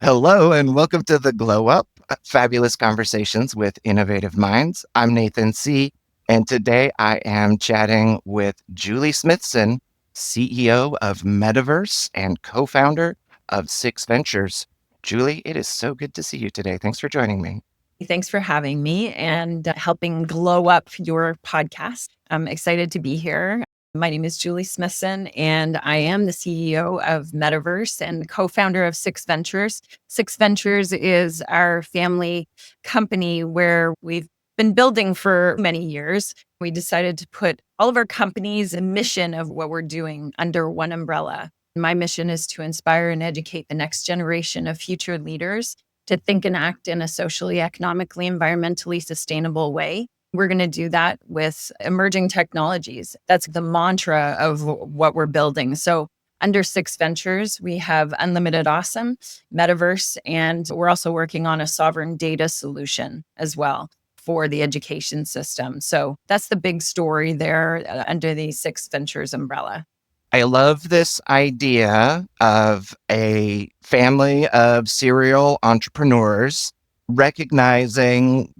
Hello, and welcome to the Glow Up Fabulous Conversations with Innovative Minds. I'm Nathan C., and today I am chatting with Julie Smithson, CEO of MetaVRse and co founder of Six Ventures. Julie, it is so good to see you today. Thanks for joining me. Thanks for having me and helping glow up your podcast. I'm excited to be here. My name is Julie Smithson, and I am the CEO of MetaVRse and co-founder of Six Ventures. Six Ventures is our family company where we've been building for many years. We decided to put all of our companies and mission of what we're doing under one umbrella. My mission is to inspire and educate the next generation of future leaders to think and act in a socially, economically, environmentally sustainable way. We're going to do that with emerging technologies. That's the mantra of what we're building. So under Six Ventures, we have Unlimited Awesome, Metaverse, and we're also working on a sovereign data solution as well for the education system. So that's the big story there under the Six Ventures umbrella. I love this idea of a family of serial entrepreneurs recognizing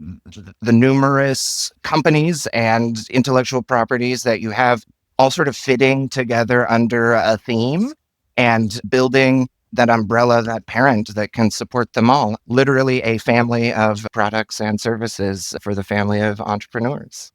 the numerous companies and intellectual properties that you have all sort of fitting together under a theme and building that umbrella, that parent that can support them all. Literally a family of products and services for the family of entrepreneurs.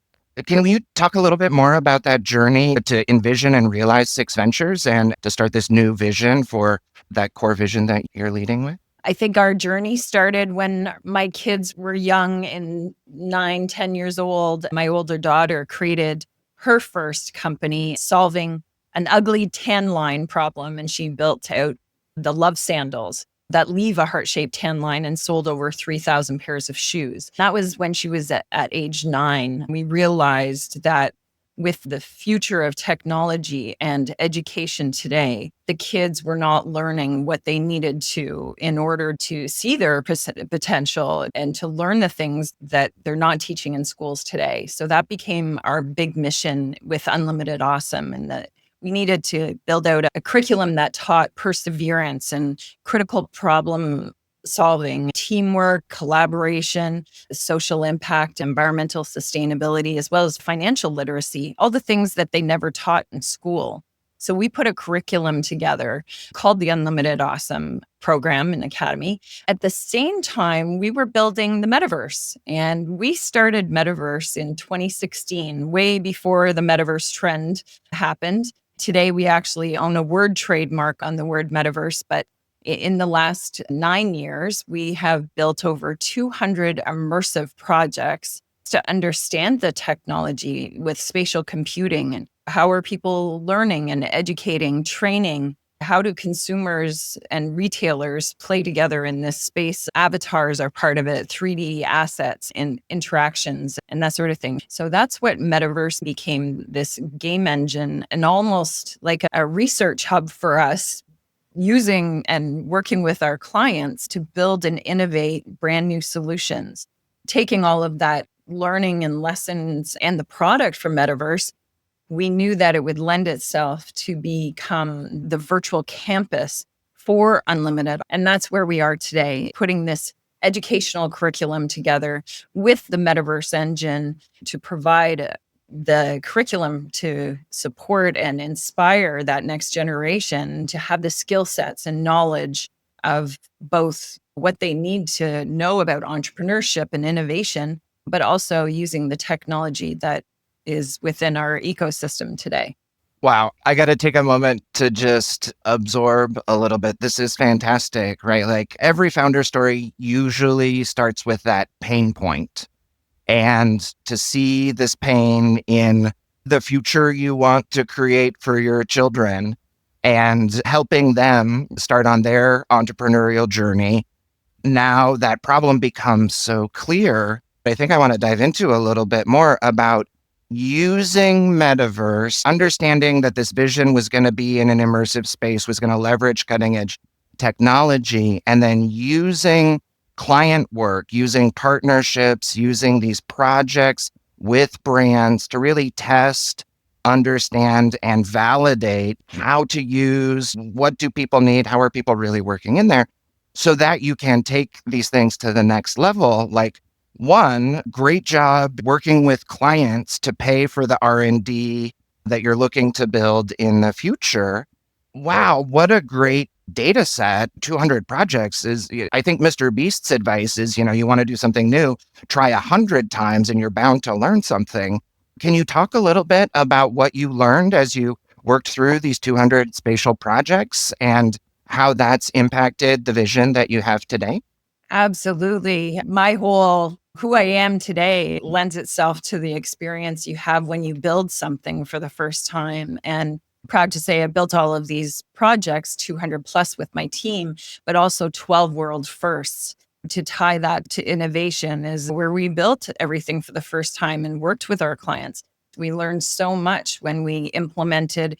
Can you talk a little bit more about that journey to envision and realize Six Ventures and to start this new vision for that core vision that you're leading with? I think our journey started when my kids were young and 9, 10 years old. My older daughter created her first company solving an ugly tan line problem, and she built out the Love Sandals that leave a heart-shaped tan line and sold over 3,000 pairs of shoes. That was when she was at age 9. We realized that with the future of technology and education today, the kids were not learning what they needed to in order to see their potential and to learn the things that they're not teaching in schools today. So that became our big mission with Unlimited Awesome, and that we needed to build out a curriculum that taught perseverance and critical problem solving, teamwork, collaboration, social impact, environmental sustainability, as well as financial literacy, all the things that they never taught in school. So we put a curriculum together called the Unlimited Awesome program and academy. At the same time, we were building the metaverse, and we started metaverse in 2016, way before the metaverse trend happened. Today, we actually own a word trademark on the word metaverse, but in the last 9 years, we have built over 200 immersive projects to understand the technology with spatial computing and how are people learning and educating, training. How do consumers and retailers play together in this space? Avatars are part of it, 3D assets and interactions and that sort of thing. So that's what Metaverse became, this game engine and almost like a research hub for us, using and working with our clients to build and innovate brand new solutions. Taking all of that learning and lessons and the product from Metaverse, we knew that it would lend itself to become the virtual campus for Unlimited. And that's where we are today, putting this educational curriculum together with the Metaverse engine to provide the curriculum to support and inspire that next generation to have the skill sets and knowledge of both what they need to know about entrepreneurship and innovation, but also using the technology that is within our ecosystem today. Wow. I got to take a moment to just absorb a little bit. This is fantastic, right? Like every founder story usually starts with that pain point. And to see this pain in the future you want to create for your children and helping them start on their entrepreneurial journey, now that problem becomes so clear. I think I want to dive into a little bit more about using metaverse, understanding that this vision was going to be in an immersive space, was going to leverage cutting edge technology, and then using client work, using partnerships, using these projects with brands to really test, understand, and validate how to use, what do people need, how are people really working in there. so that you can take these things to the next level. Like, one, great job working with clients to pay for the R&D that you're looking to build in the future. Wow, what a great data set. 200 projects is, I think Mr. Beast's advice is, you want to do something new, try 100 times and you're bound to learn something. Can you talk a little bit about what you learned as you worked through these 200 spatial projects and how that's impacted the vision that you have today? Absolutely. My whole who I am today lends itself to the experience you have when you build something for the first time. And proud to say I built all of these projects, 200 plus with my team, but also 12 world firsts. To tie that to innovation is where we built everything for the first time and worked with our clients. We learned so much when we implemented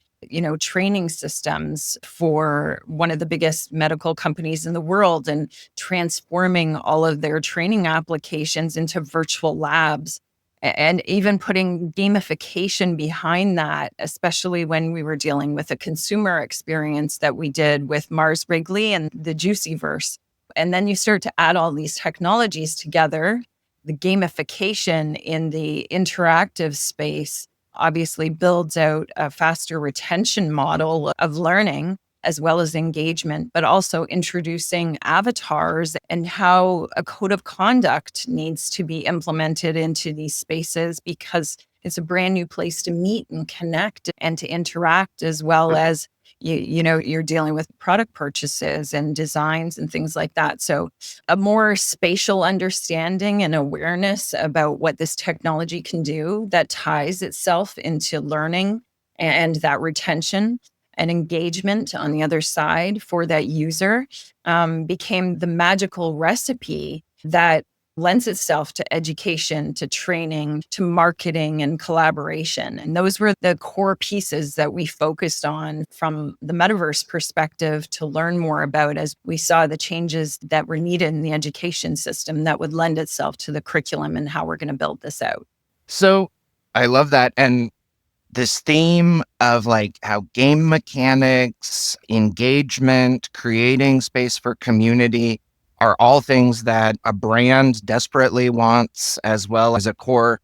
training systems for one of the biggest medical companies in the world and transforming all of their training applications into virtual labs and even putting gamification behind that, especially when we were dealing with a consumer experience that we did with Mars Wrigley and the Juicyverse. And then you start to add all these technologies together. The gamification in the interactive space obviously builds out a faster retention model of learning as well as engagement, but also introducing avatars and how a code of conduct needs to be implemented into these spaces because it's a brand new place to meet and connect and to interact as well as you're dealing with product purchases and designs and things like that. So a more spatial understanding and awareness about what this technology can do that ties itself into learning and that retention and engagement on the other side for that user became the magical recipe that lends itself to education, to training, to marketing and collaboration. And those were the core pieces that we focused on from the metaverse perspective to learn more about as we saw the changes that were needed in the education system that would lend itself to the curriculum and how we're going to build this out. So I love that. And this theme of like how game mechanics, engagement, creating space for community are all things that a brand desperately wants, as well as a core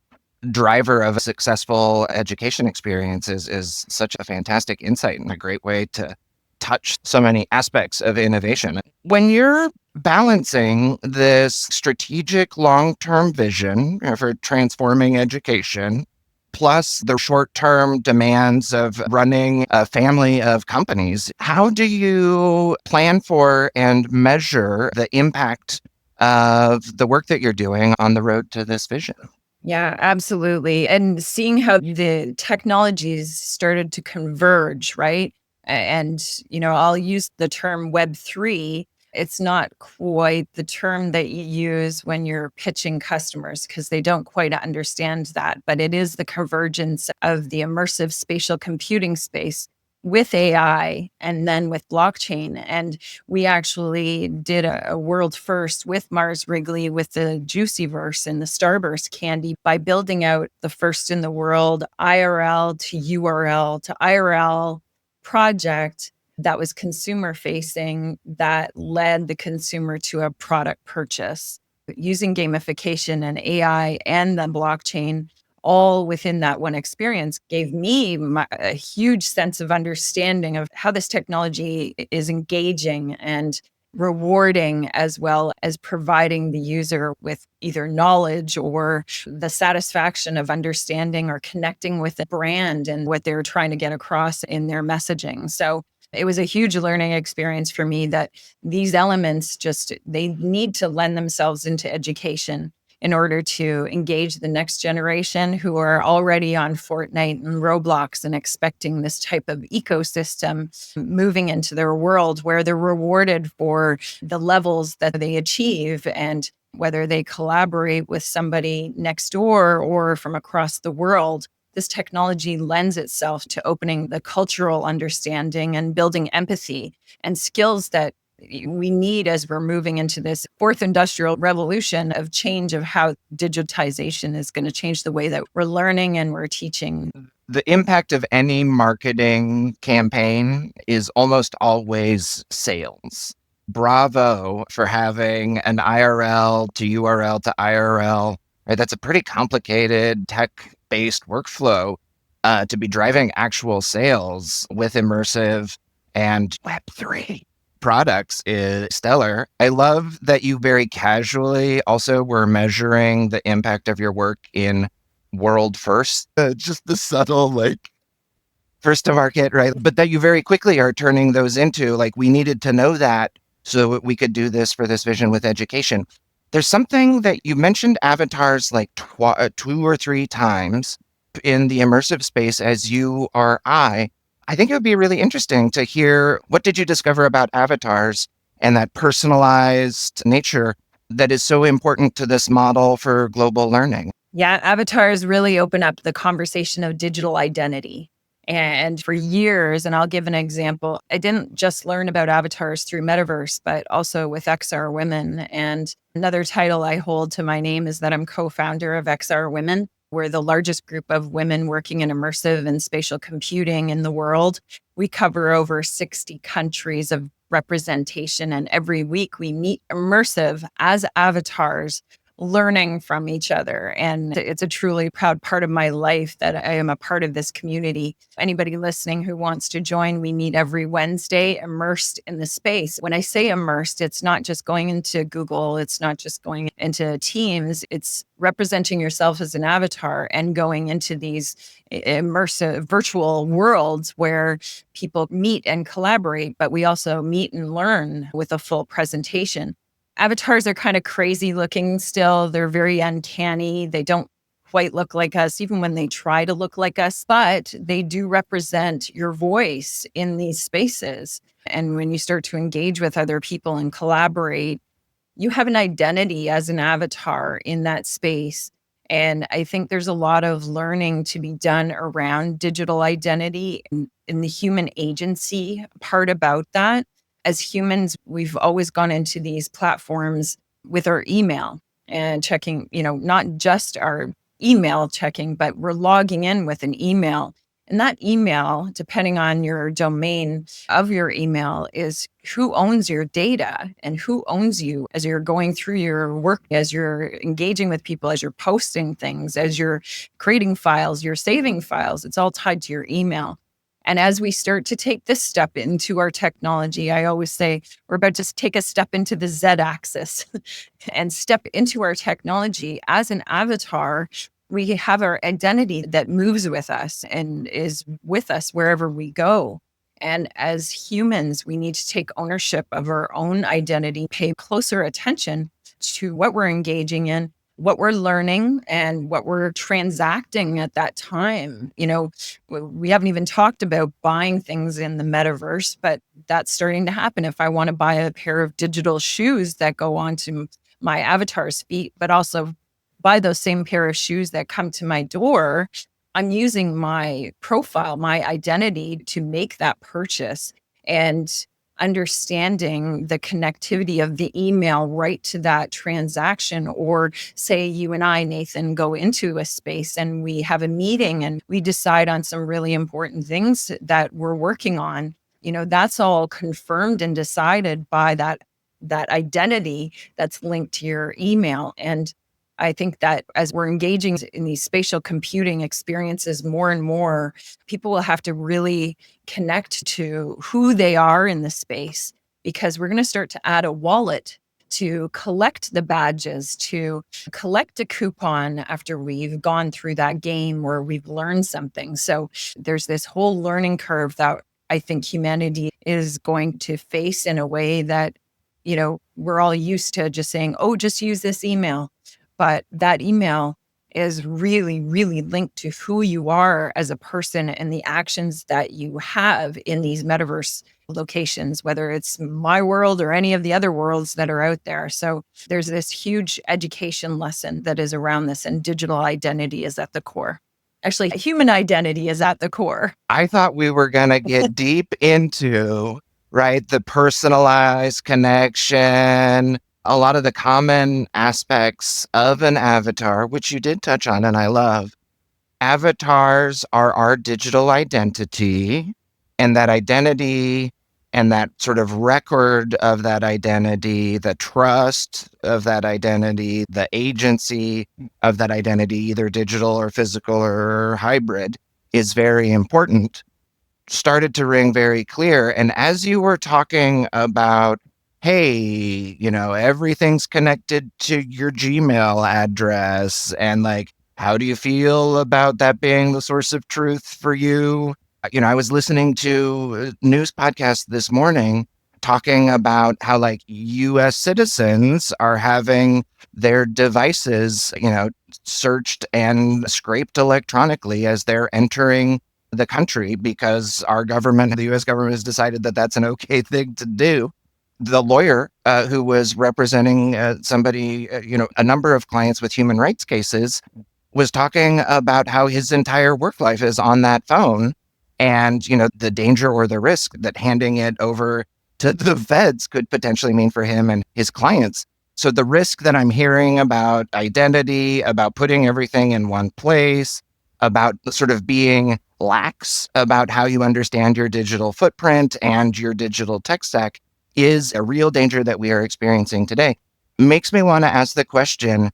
driver of a successful education experience is such a fantastic insight and a great way to touch so many aspects of innovation. When you're balancing this strategic long-term vision for transforming education, plus the short-term demands of running a family of companies, how do you plan for and measure the impact of the work that you're doing on the road to this vision? Yeah, absolutely. And seeing how the technologies started to converge, right? And, I'll use the term Web3. It's not quite the term that you use when you're pitching customers because they don't quite understand that, but it is the convergence of the immersive spatial computing space with AI and then with blockchain. And we actually did a world first with Mars Wrigley with the Juicyverse and the Starburst candy by building out the first in the world IRL to URL to IRL project that was consumer facing that led the consumer to a product purchase using gamification and AI and the blockchain all within that one experience gave me a huge sense of understanding of how this technology is engaging and rewarding as well as providing the user with either knowledge or the satisfaction of understanding or connecting with the brand and what they're trying to get across in their messaging. So it was a huge learning experience for me that these elements they need to lend themselves into education in order to engage the next generation who are already on Fortnite and Roblox and expecting this type of ecosystem moving into their world where they're rewarded for the levels that they achieve and whether they collaborate with somebody next door or from across the world. This technology lends itself to opening the cultural understanding and building empathy and skills that we need as we're moving into this fourth industrial revolution of change of how digitization is going to change the way that we're learning and we're teaching. The impact of any marketing campaign is almost always sales. bravo for having an IRL to URL to IRL. Right? That's a pretty complicated tech-based workflow to be driving actual sales with immersive and Web3 products is stellar. I love that you very casually also were measuring the impact of your work in world first. Just the subtle, like, first to market, right? But that you very quickly are turning those into, like, we needed to know that so we could do this for this vision with education. There's something that you mentioned avatars like 2 or 3 times in the immersive space as you or I. I think it would be really interesting to hear what did you discover about avatars and that personalized nature that is so important to this model for global learning. Yeah, avatars really open up the conversation of digital identity. And for years, and I'll give an example, I didn't just learn about avatars through metaverse, but also with XR Women. And another title I hold to my name is that I'm co-founder of XR Women. We're the largest group of women working in immersive and spatial computing in the world. We cover over 60 countries of representation. And every week we meet immersive as avatars learning from each other. And it's a truly proud part of my life that I am a part of this community. Anybody listening who wants to join, we meet every Wednesday immersed in the space. When I say immersed, it's not just going into Google, it's not just going into Teams, it's representing yourself as an avatar and going into these immersive virtual worlds where people meet and collaborate, but we also meet and learn with a full presentation. Avatars are kind of crazy looking still. They're very uncanny. They don't quite look like us, even when they try to look like us, but they do represent your voice in these spaces. And when you start to engage with other people and collaborate, you have an identity as an avatar in that space. And I think there's a lot of learning to be done around digital identity and in the human agency part about that. As humans, we've always gone into these platforms with our email and checking, not just our email checking, but we're logging in with an email. And that email, depending on your domain of your email, is who owns your data and who owns you as you're going through your work, as you're engaging with people, as you're posting things, as you're creating files, you're saving files. It's all tied to your email. And as we start to take this step into our technology, I always say we're about to take a step into the Z axis and step into our technology as an avatar. We have our identity that moves with us and is with us wherever we go. And as humans, we need to take ownership of our own identity, pay closer attention to what we're engaging in, what we're learning, and what we're transacting at that time. We haven't even talked about buying things in the metaverse, but that's starting to happen. If I want to buy a pair of digital shoes that go onto my avatar's feet, but also buy those same pair of shoes that come to my door, I'm using my profile, my identity to make that purchase. And understanding the connectivity of the email right to that transaction. Or say you and I, Nathan, go into a space and we have a meeting and we decide on some really important things that we're working on. That's all confirmed and decided by that identity that's linked to your email. And I think that as we're engaging in these spatial computing experiences more and more, people will have to really connect to who they are in the space, because we're going to start to add a wallet to collect the badges, to collect a coupon after we've gone through that game where we've learned something. So there's this whole learning curve that I think humanity is going to face in a way that, we're all used to just saying, oh, just use this email. But that email is really, really linked to who you are as a person and the actions that you have in these metaverse locations, whether it's my world or any of the other worlds that are out there. So there's this huge education lesson that is around this, and digital identity is at the core. Actually, human identity is at the core. I thought we were going to get deep into, right, the personalized connection, a lot of the common aspects of an avatar, which you did touch on and I love. Avatars are our digital identity, and that identity And that sort of record of that identity, the trust of that identity, the agency of that identity, either digital or physical or hybrid, is very important, started to ring very clear. And as you were talking about, hey, everything's connected to your Gmail address, and like, how do you feel about that being the source of truth for you? I was listening to a news podcast this morning talking about how like US citizens are having their devices, searched and scraped electronically as they're entering the country because our government, the US government, has decided that that's an okay thing to do. The lawyer who was representing somebody, a number of clients with human rights cases, was talking about how his entire work life is on that phone, and the danger or the risk that handing it over to the feds could potentially mean for him and his clients. So the risk that I'm hearing about identity, about putting everything in one place, about sort of being lax about how you understand your digital footprint and your digital tech stack is a real danger that we are experiencing today. Makes me want to ask the question,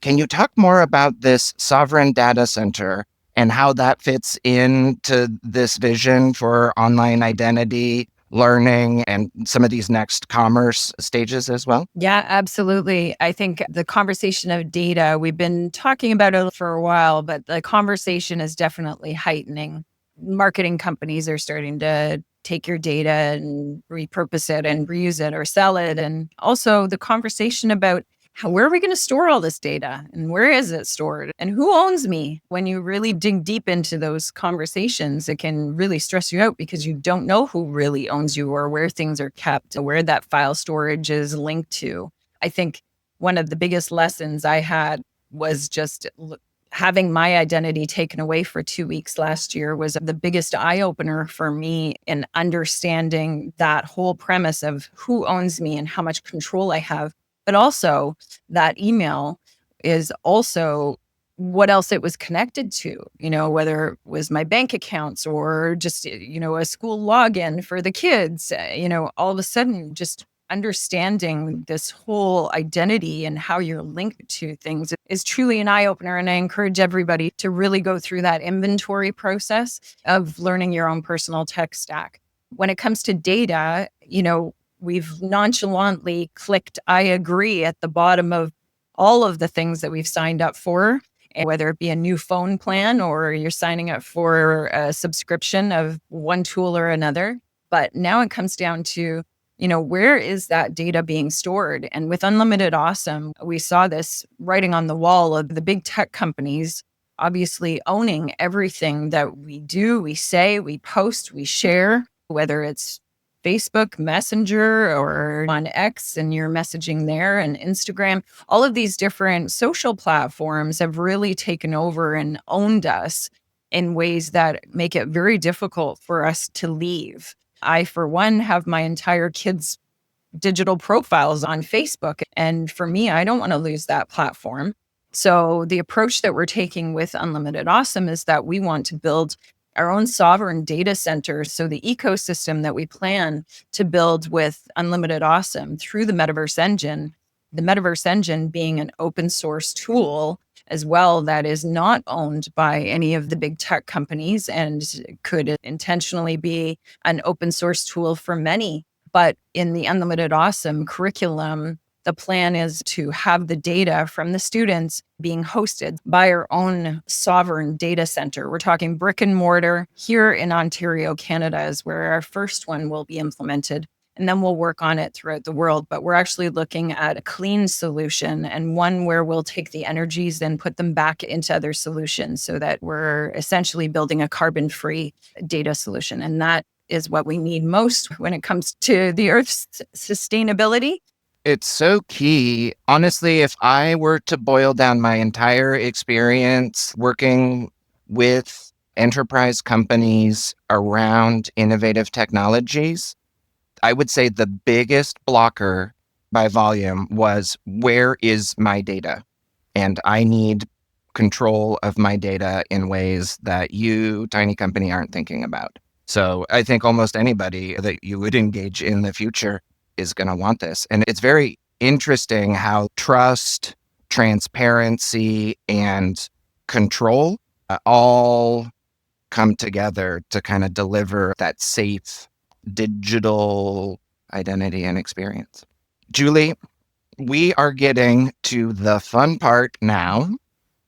can you talk more about this sovereign data center and how that fits into this vision for online identity, learning, and some of these next commerce stages as well? Yeah, absolutely. I think the conversation of data, we've been talking about it for a while, but the conversation is definitely heightening. Marketing companies are starting to take your data and repurpose it and reuse it or sell it. And also the conversation about where are we going to store all this data and where is it stored and who owns me? When you really dig deep into those conversations, it can really stress you out because you don't know who really owns you or where things are kept, or where that file storage is linked to. I think one of the biggest lessons I had was just having my identity taken away for 2 weeks last year was the biggest eye opener for me in understanding that whole premise of who owns me and how much control I have. But also, that email is also what else it was connected to, whether it was my bank accounts or just, a school login for the kids, all of a sudden, just understanding this whole identity and how you're linked to things is truly an eye opener. And I encourage everybody to really go through that inventory process of learning your own personal tech stack. When it comes to data, we've nonchalantly clicked I agree at the bottom of all of the things that we've signed up for, and whether it be a new phone plan or you're signing up for a subscription of one tool or another. But now it comes down to, where is that data being stored? And with Unlimited Awesome, we saw this writing on the wall of the big tech companies obviously owning everything that we do, we say, we post, we share, whether it's Facebook Messenger or on X and you're messaging there, and Instagram. All of these different social platforms have really taken over and owned us in ways that make it very difficult for us to leave. I, for one, have my entire kids' digital profiles on Facebook. And for me, I don't want to lose that platform. So the approach that we're taking with Unlimited Awesome is that we want to build our own sovereign data center. So the ecosystem that we plan to build with Unlimited Awesome through the metaverse engine being an open source tool as well, that is not owned by any of the big tech companies and could intentionally be an open source tool for many. But in the Unlimited Awesome curriculum, the plan is to have the data from the students being hosted by our own sovereign data center. We're talking brick and mortar here in Ontario, Canada, is where our first one will be implemented. And then we'll work on it throughout the world. But we're actually looking at a clean solution, and one where we'll take the energies and put them back into other solutions so that we're essentially building a carbon-free data solution. And that is what we need most when it comes to the Earth's sustainability. It's so key. Honestly, if I were to boil down my entire experience working with enterprise companies around innovative technologies, I would say the biggest blocker by volume was, where is my data? And I need control of my data in ways that you, tiny company, aren't thinking about. So I think almost anybody that you would engage in the future is going to want this. And it's very interesting how trust, transparency, and control all come together to kind of deliver that safe digital identity and experience. Julie, we are getting to the fun part now.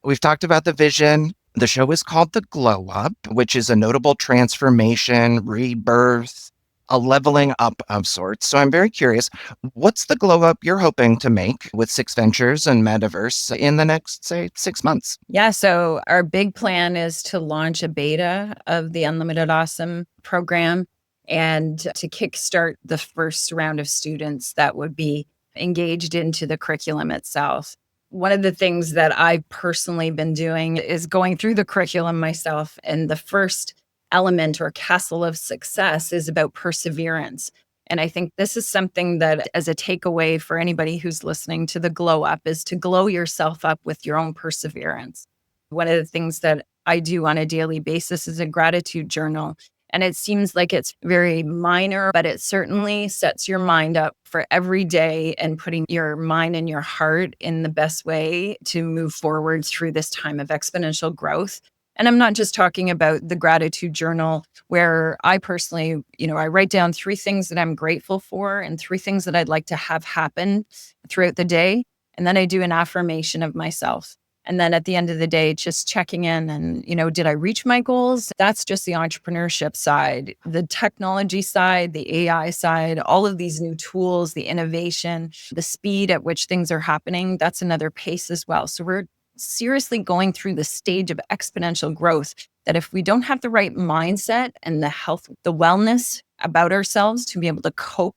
We've talked about the vision. The show is called The Glow Up, which is a notable transformation, rebirth, a leveling up of sorts. So I'm very curious, what's the glow up you're hoping to make with Six Ventures and Metaverse in the next, say, 6 months? Yeah, so our big plan is to launch a beta of the Unlimited Awesome program and to kickstart the first round of students that would be engaged into the curriculum itself. One of the things that I've personally been doing is going through the curriculum myself. And the first element or castle of success is about perseverance. And I think this is something that, as a takeaway for anybody who's listening to the glow up, is to glow yourself up with your own perseverance. One of the things that I do on a daily basis is a gratitude journal. And it seems like it's very minor, but it certainly sets your mind up for every day and putting your mind and your heart in the best way to move forward through this time of exponential growth. And I'm not just talking about the gratitude journal where I personally, I write down 3 things that I'm grateful for and 3 things that I'd like to have happen throughout the day. And then I do an affirmation of myself. And then at the end of the day, just checking in and, did I reach my goals? That's just the entrepreneurship side. The technology side, the AI side, all of these new tools, the innovation, the speed at which things are happening, that's another pace as well. So we're seriously going through the stage of exponential growth that if we don't have the right mindset and the health, the wellness about ourselves to be able to cope,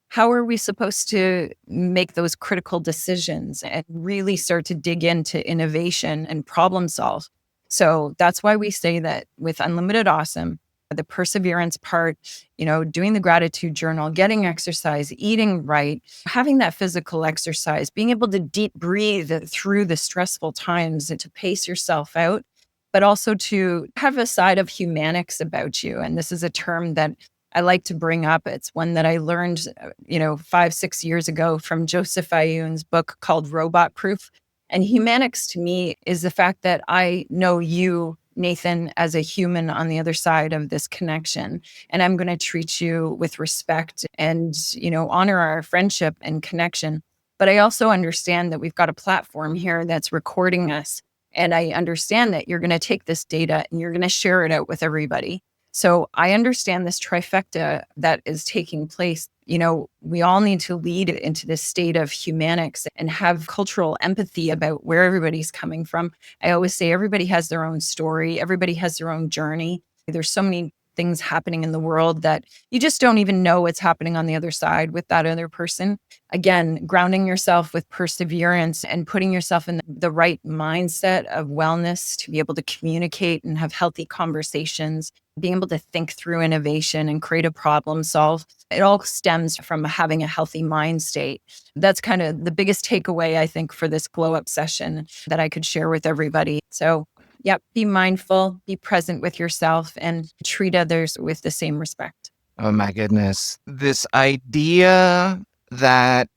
how are we supposed to make those critical decisions and really start to dig into innovation and problem solve? So that's why we say that with Unlimited Awesome, the perseverance part, doing the gratitude journal, getting exercise, eating right, having that physical exercise, being able to deep breathe through the stressful times and to pace yourself out, but also to have a side of humanics about you. And this is a term that I like to bring up. It's one that I learned, 5, 6 years ago from Joseph Ayoun's book called Robot Proof. And humanics to me is the fact that I know you, Nathan, as a human on the other side of this connection. And I'm going to treat you with respect and, honor our friendship and connection. But I also understand that we've got a platform here that's recording us. And I understand that you're going to take this data and you're going to share it out with everybody. So I understand this trifecta that is taking place. We all need to lead into this state of humanics and have cultural empathy about where everybody's coming from. I always say everybody has their own story. Everybody has their own journey. There's so many things happening in the world that you just don't even know what's happening on the other side with that other person. Again, grounding yourself with perseverance and putting yourself in the right mindset of wellness to be able to communicate and have healthy conversations, being able to think through innovation and create a problem solve. It all stems from having a healthy mind state. That's kind of the biggest takeaway, I think, for this glow up session that I could share with everybody. So yep, be mindful, be present with yourself, and treat others with the same respect. Oh my goodness. This idea that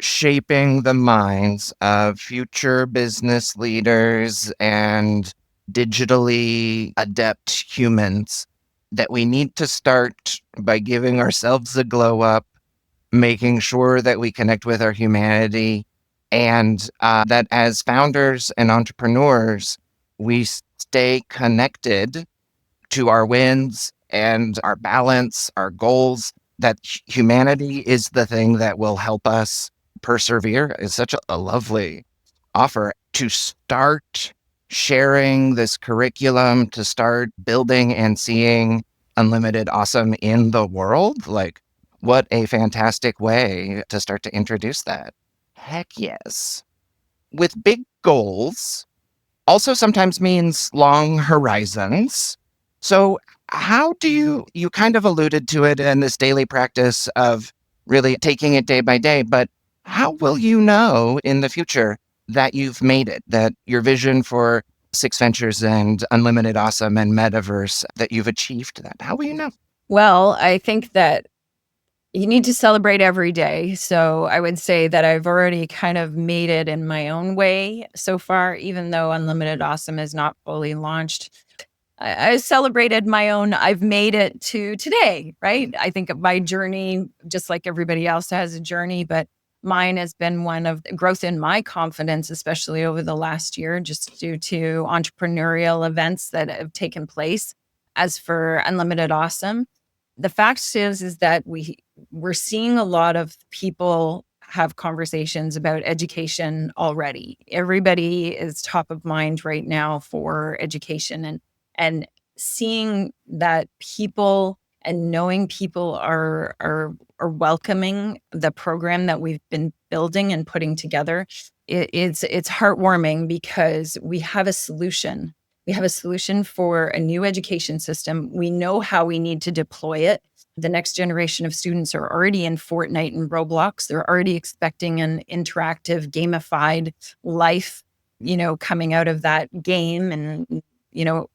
shaping the minds of future business leaders and digitally adept humans, that we need to start by giving ourselves a glow up, making sure that we connect with our humanity, and that as founders and entrepreneurs, we stay connected to our wins and our balance, our goals, that humanity is the thing that will help us persevere is such a lovely offer to start sharing this curriculum, to start building and seeing Unlimited Awesome in the world. Like, what a fantastic way to start to introduce that. Heck yes. With big goals, also sometimes means long horizons. So how do you kind of alluded to it in this daily practice of really taking it day by day, but how will you know in the future that you've made it, that your vision for Six Ventures and Unlimited Awesome and Metaverse, that you've achieved that? How will you know? Well, I think that you need to celebrate every day. So I would say that I've already kind of made it in my own way so far, even though Unlimited Awesome is not fully launched. I celebrated my own, I've made it to today, right? I think of my journey, just like everybody else has a journey, but mine has been one of growth in my confidence, especially over the last year, just due to entrepreneurial events that have taken place. As for Unlimited Awesome, the fact is that we're seeing a lot of people have conversations about education already. Everybody is top of mind right now for education, and seeing that people and knowing people are welcoming the program that we've been building and putting together. It's heartwarming because we have a solution. We have a solution for a new education system. We know how we need to deploy it. The next generation of students are already in Fortnite and Roblox. They're already expecting an interactive, gamified life, coming out of that game. And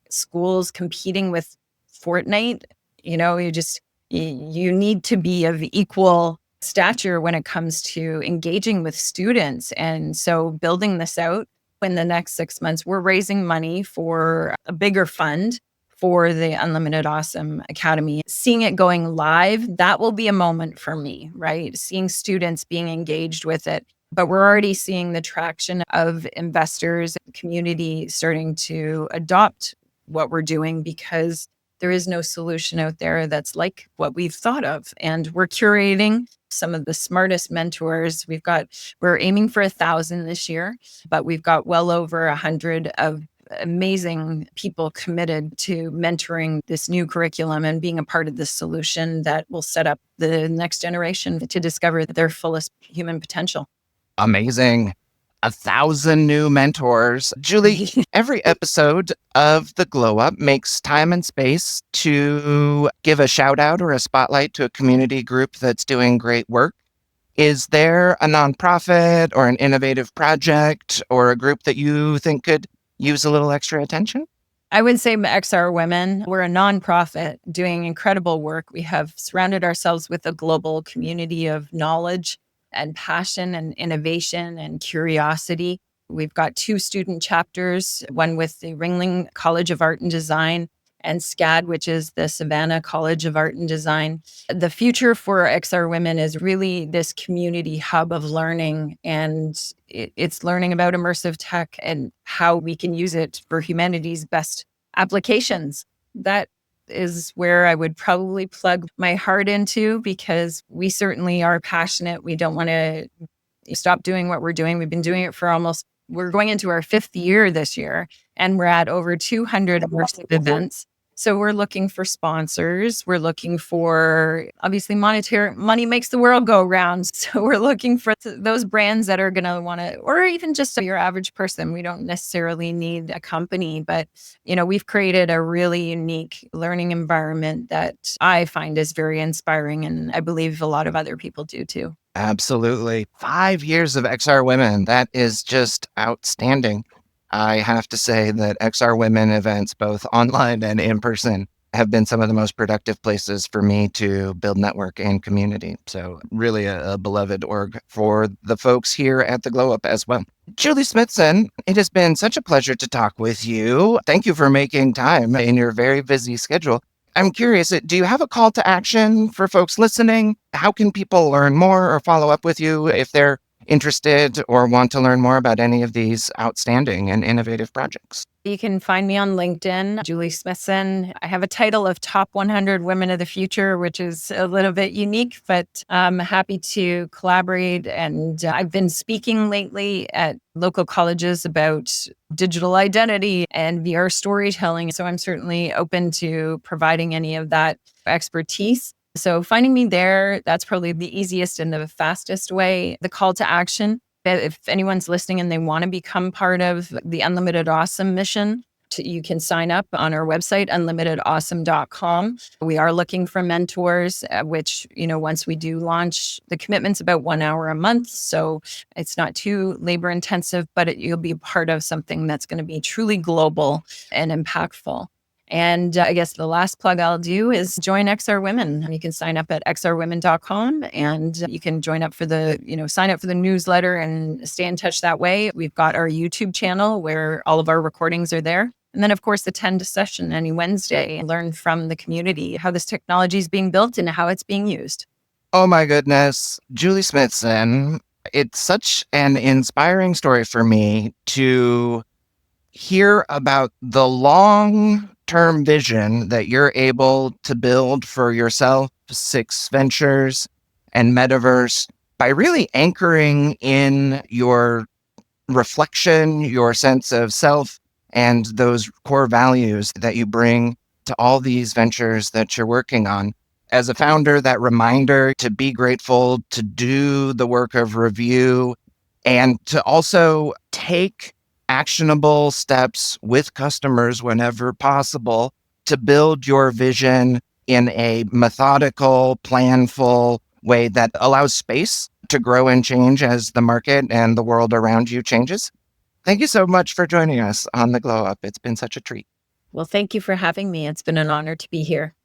schools competing with Fortnite, you need to be of equal stature when it comes to engaging with students. And so building this out in the next 6 months, we're raising money for a bigger fund for the Unlimited Awesome Academy. Seeing it going live, that will be a moment for me, right? Seeing students being engaged with it. But we're already seeing the traction of investors, community starting to adopt what we're doing because there is no solution out there that's like what we've thought of. And we're curating some of the smartest mentors. We're aiming for 1,000 this year, but we've got well over 100 of amazing people committed to mentoring this new curriculum and being a part of this solution that will set up the next generation to discover their fullest human potential. Amazing. 1,000 new mentors. Julie, every episode of the Glow Up makes time and space to give a shout out or a spotlight to a community group that's doing great work. Is there a nonprofit or an innovative project or a group that you think could use a little extra attention? I would say XR Women. We're a nonprofit doing incredible work. We have surrounded ourselves with a global community of knowledge and passion and innovation and curiosity. We've got 2 student chapters, one with the Ringling College of Art and Design and SCAD, which is the Savannah College of Art and Design. The future for XR Women is really this community hub of learning, and it's learning about immersive tech and how we can use it for humanity's best applications. That is where I would probably plug my heart into, because we certainly are passionate. We don't want to stop doing what we're doing. We've been doing it for we're going into our 5th year this year, and we're at over 200 immersive events. So we're looking for sponsors. We're looking for, obviously, money makes the world go round. So we're looking for those brands that are going to want to, or even just your average person. We don't necessarily need a company, but we've created a really unique learning environment that I find is very inspiring, and I believe a lot of other people do too. Absolutely. 5 years of XR Women. That is just outstanding. I have to say that XR Women events, both online and in person, have been some of the most productive places for me to build network and community. So, really a beloved org for the folks here at the Glow Up as well. Julie Smithson, it has been such a pleasure to talk with you. Thank you for making time in your very busy schedule. I'm curious, do you have a call to action for folks listening? How can people learn more or follow up with you if they're interested or want to learn more about any of these outstanding and innovative projects? You can find me on LinkedIn, Julie Smithson. I have a title of Top 100 Women of the Future, which is a little bit unique, but I'm happy to collaborate. And I've been speaking lately at local colleges about digital identity and VR storytelling. So I'm certainly open to providing any of that expertise. So finding me there, that's probably the easiest and the fastest way. The call to action, if anyone's listening and they want to become part of the Unlimited Awesome mission, you can sign up on our website, unlimitedawesome.com. We are looking for mentors, which, once we do launch, the commitment's about 1 hour a month. So it's not too labor intensive, but you'll be part of something that's going to be truly global and impactful. And I guess the last plug I'll do is join XR Women. You can sign up at xrwomen.com and you can join up for sign up for the newsletter and stay in touch that way. We've got our YouTube channel where all of our recordings are there. And then, of course, attend a session any Wednesday and learn from the community how this technology is being built and how it's being used. Oh my goodness, Julie Smithson. It's such an inspiring story for me to hear about the long-term vision that you're able to build for yourself, Six Ventures and Metaverse, by really anchoring in your reflection, your sense of self, and those core values that you bring to all these ventures that you're working on. As a founder, that reminder to be grateful, to do the work of review, and to also take actionable steps with customers whenever possible to build your vision in a methodical, planful way that allows space to grow and change as the market and the world around you changes. Thank you so much for joining us on the Glow Up. It's been such a treat. Well, thank you for having me. It's been an honor to be here.